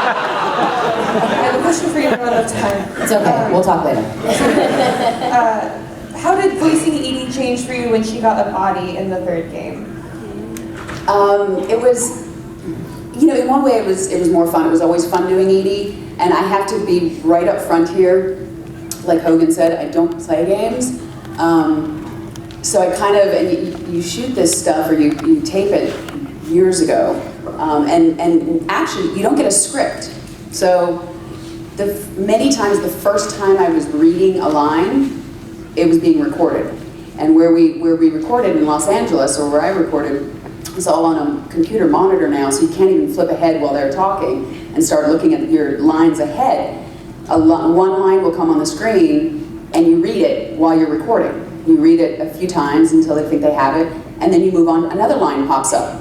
have a question for you when we're out of time. It's okay, we'll talk later. How did voicing Edie change for you when she got a body in the third game? It was, you know, in one way it was more fun. It was always fun doing Edie, and I have to be right up front here. Like Hogan said, I don't play games. So I kind of, and you shoot this stuff or you tape it years ago, and actually you don't get a script. So many times the first time I was reading a line, it was being recorded. And where we recorded in Los Angeles, or where I recorded, it's all on a computer monitor now, so you can't even flip ahead while they're talking and start looking at your lines ahead. One line will come on the screen, and you read it while you're recording. You read it a few times until they think they have it, and then you move on, another line pops up.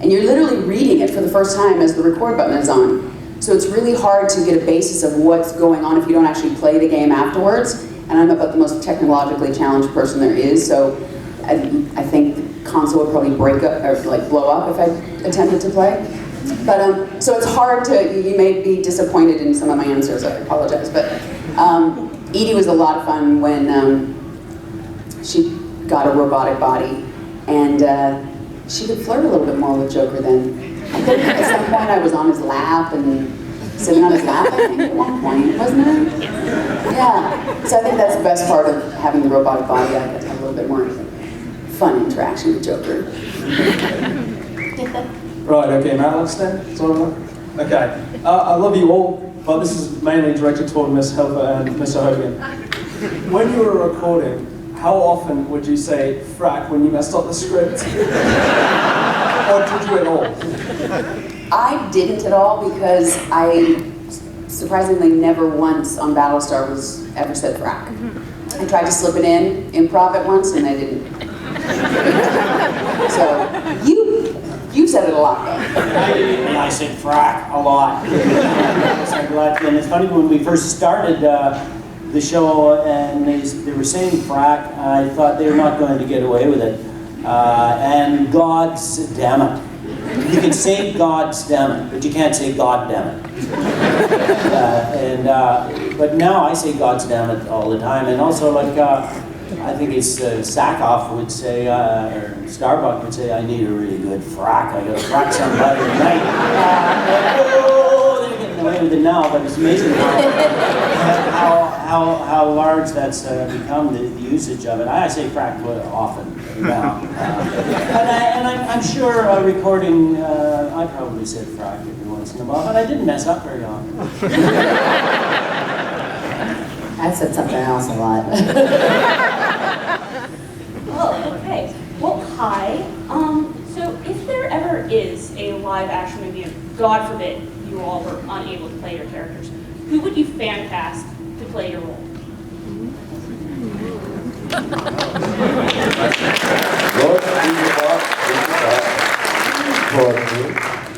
And you're literally reading it for the first time as the record button is on. So it's really hard to get a basis of what's going on if you don't actually play the game afterwards. And I'm about the most technologically challenged person there is, so I think the console would probably break up, or like blow up if I attempted to play. But, so it's hard to, you may be disappointed in some of my answers, I apologize. But Edie was a lot of fun when she got a robotic body, and she could flirt a little bit more with Joker then. I think at some point I was on his lap and sitting on his lap, I think, at one point, wasn't it? Yeah. So I think that's the best part of having the robotic body. I get to have a little bit more fun interaction with Joker. Right, okay, Matt, let's stand. Okay. I love you all, but this is mainly directed toward Miss Helfer and Mr. Hogan. When you were recording, how often would you say frack when you messed up the script? Or did you at all? I didn't at all, because I surprisingly never once on Battlestar was ever said frack. I tried to slip it in, improv it once, and I didn't. So, you said it a lot though. And I said frack a lot. And it's funny, when we first started the show and they were saying frack, I thought they were not going to get away with it. And God's damn it. You can say God's damn it, but you can't say God damn it. But now I say God's damn it all the time. And also, like, I think it's Sackhoff would say, or Starbuck would say, I need a really good frack. I gotta frack somebody tonight. They're getting away with it now, but it's amazing how large that's become, the usage of it. I say frack often now. And I'm sure recording, I probably said frack every once in a while, but I didn't mess up very often. I said something else a lot. Oh, okay. Well, hi. So if there ever is a live action movie, and God forbid you all were unable to play your characters, who would you fan cast to play your role?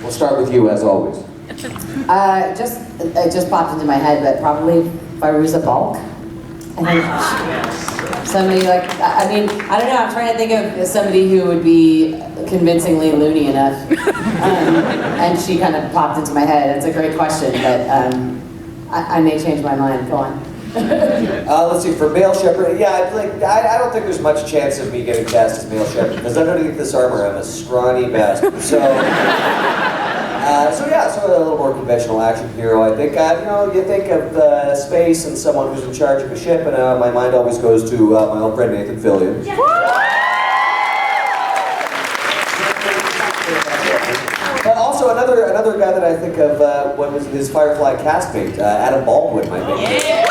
We'll start with you as always. It just popped into my head, but probably Firuza Balk. I think somebody like, I mean, I don't know, I'm trying to think of somebody who would be convincingly loony enough. And she kind of popped into my head. It's a great question, but I may change my mind. Go on. Let's see, for male shepherd, yeah, I don't think there's much chance of me getting cast as male shepherd, because underneath this armor I'm a scrawny bastard. So a little more conventional action hero. I think, you think of space and someone who's in charge of a ship, and my mind always goes to my old friend Nathan Fillion. Yeah. But also another guy that I think of, what was his Firefly castmate, Adam Baldwin, might be. Yeah.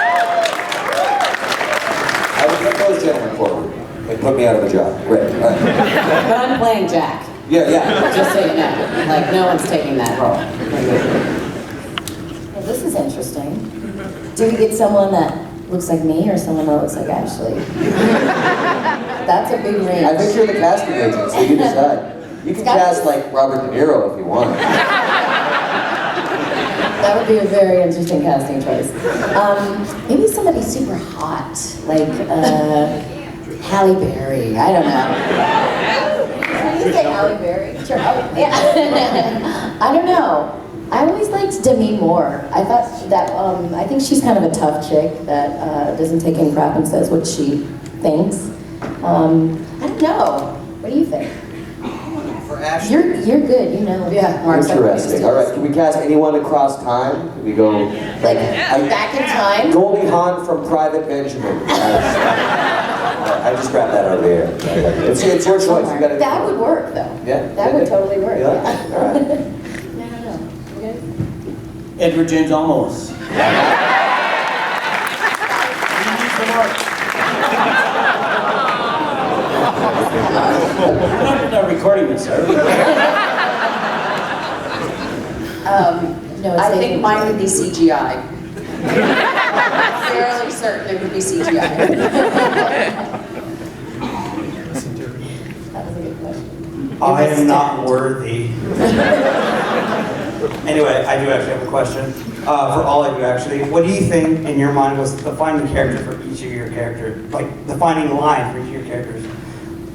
I would get those gentlemen forward. They put me out of a job. Great. All right. But I'm playing Jack. Yeah. Just so you know, like no one's taking that role. Well, this is interesting. Do we get someone that looks like me or someone that looks like Ashley? That's a big range. I think you're the casting agent, so you decide. You can cast like Robert De Niro if you want. That would be a very interesting casting choice. Maybe somebody super hot, like Halle Berry. I don't know. Can you say Halle Berry? Sure. Yeah. I don't know. I always like liked Demi more. I thought that, I think she's kind of a tough chick that doesn't take any crap and says what she thinks. I don't know. What do you think? For Ashley. You're good, you know. Yeah. Mark's like, Interesting. All right, can we cast anyone across time? Can we go? Like, back in time? Goldie Hawn from Private Benjamin. I just grabbed that out of the air. It's your choice. You gotta, That would work, though. Yeah? That would totally work, Yeah? yeah. All right. I don't know. You good? Edward James Olmos. We're not recording this, are we? No, it's I think taken- mine would be CGI. Fairly certain it would be CGI. That was a good question. I am not worthy. Anyway, I do actually have a question for all of you. Actually, what do you think in your mind was the defining character for each of your characters? Like the defining line for each of your characters?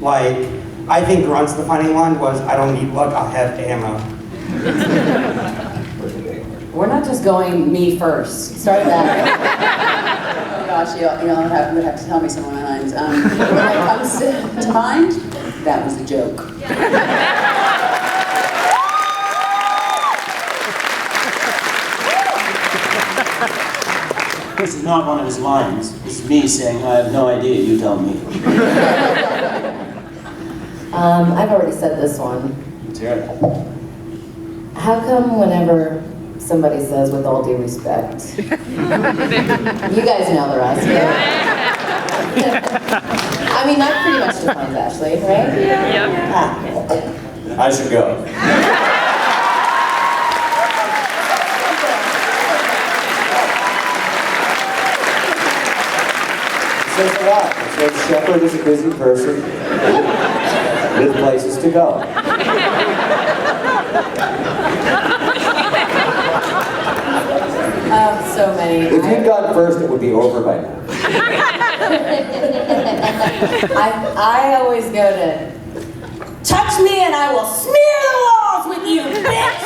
Like, I think Grunt's defining line was, "I don't need luck, I have ammo." We're not just going me first. Start that. Oh gosh, you'll have to tell me some of my lines. When it comes to mind, that was a joke. This is not one of his lines. This is me saying, I have no idea, you tell me. I've already said this one. Let's hear it. How come whenever somebody says with all due respect, you guys know the rest, right? I mean, that pretty much defines Ashley, right? I should go. Says a lot. It says Shepard is a busy person with places to go. So many. If you'd gone first, it would be over by now. I always go to, touch me and I will smear the walls with you, bitch!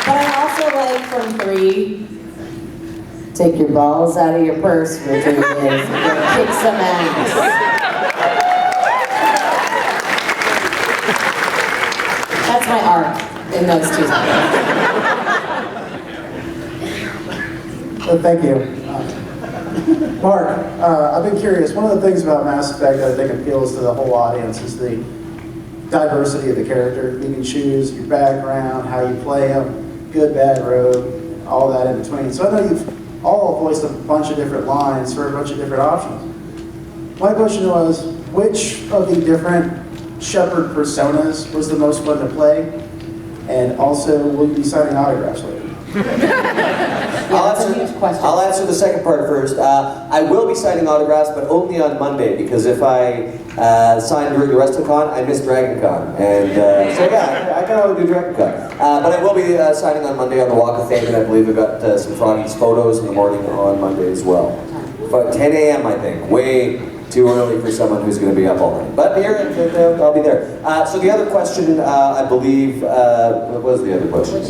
But I also like from 3, take your balls out of your purse for 3 days and go kick some ass. That's my arc in those 2 times. Well, thank you. Mark, I've been curious. One of the things about Mass Effect that I think appeals to the whole audience is the diversity of the character. You can choose your background, how you play them, good, bad, rogue, all that in between. So I know you've all voiced a bunch of different lines for a bunch of different options. My question was, which of the different Shepard personas was the most fun to play? And also, will you be signing autographs later? That's a huge question. I'll answer the second part first. I will be signing autographs, but only on Monday, because if I sign during the rest of the con, I miss Dragon Con. And so yeah, I kind of want to do Dragon Con. But I will be signing on Monday on the Walk of Fame, and I believe I've got some Froggy's photos in the morning on Monday as well. But 10 a.m. I think, way too early for someone who's going to be up all night. But here, I'll be there. So the other question, I believe, what was the other question?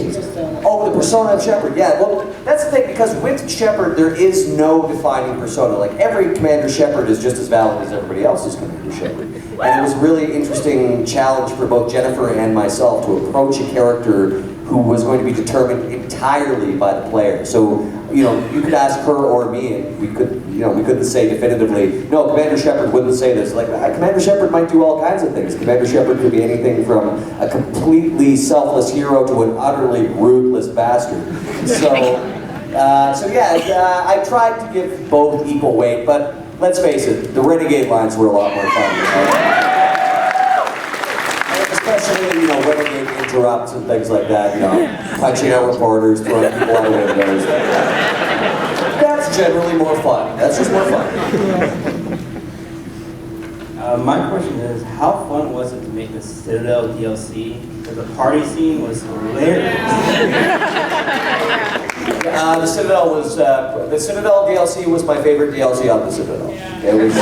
Oh, the persona of Shepard. Yeah, well, that's the thing, because with Shepard, there is no defining persona. Like, every Commander Shepard is just as valid as everybody else's Commander Shepard. And it was a really interesting challenge for both Jennifer and myself to approach a character who was going to be determined entirely by the player. So, you know, you could ask her or me, and we couldn't say definitively, no, Commander Shepard wouldn't say this. Like, Commander Shepard might do all kinds of things. Commander Shepard could be anything from a completely selfless hero to an utterly ruthless bastard. So yeah, I tried to give both equal weight, but let's face it, the Renegade lines were a lot more fun. Especially, Renegade interrupts and things like that, punching out reporters, throwing people out of windows. That's generally more fun. That's just more fun. My question is, how fun was it to make the Citadel DLC? Because the party scene was hilarious. The Citadel DLC was my favorite DLC on the Citadel. It was.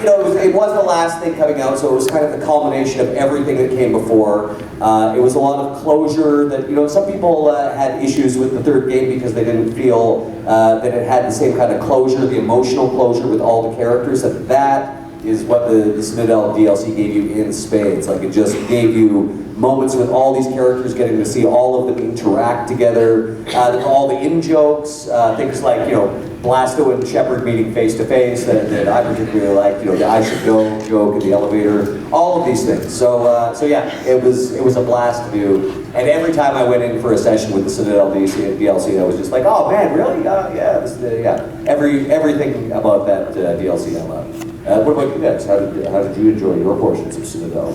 you know, it was the last thing coming out, so it was kind of the culmination of everything that came before. It was a lot of closure that, you know, some people had issues with the third game because they didn't feel that it had the same kind of closure, the emotional closure with all the characters. That is what the Citadel DLC gave you in spades. Like, it just gave you moments with all these characters, getting to see all of them interact together, all the in-jokes, things like, you know, Blasto and Shepard meeting face to face that I particularly liked, you know, the I should go joke in the elevator, all of these things. So yeah, it was a blast to do. And every time I went in for a session with the Citadel DLC, I was just like, oh man, really? Yeah, everything about that DLC I loved. What about you guys? How did you enjoy your portions of Citadel?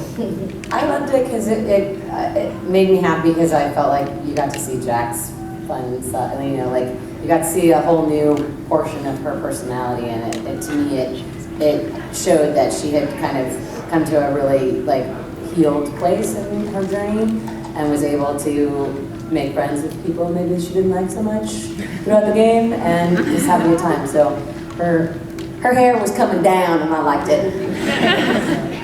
I loved it because it made me happy because I felt like you got to see Jack's fun stuff. And, you know, like, you got to see a whole new portion of her personality, and to me it showed that she had kind of come to a really like healed place in her journey and was able to make friends with people maybe she didn't like so much throughout the game and just have a good time. So her hair was coming down and I liked it.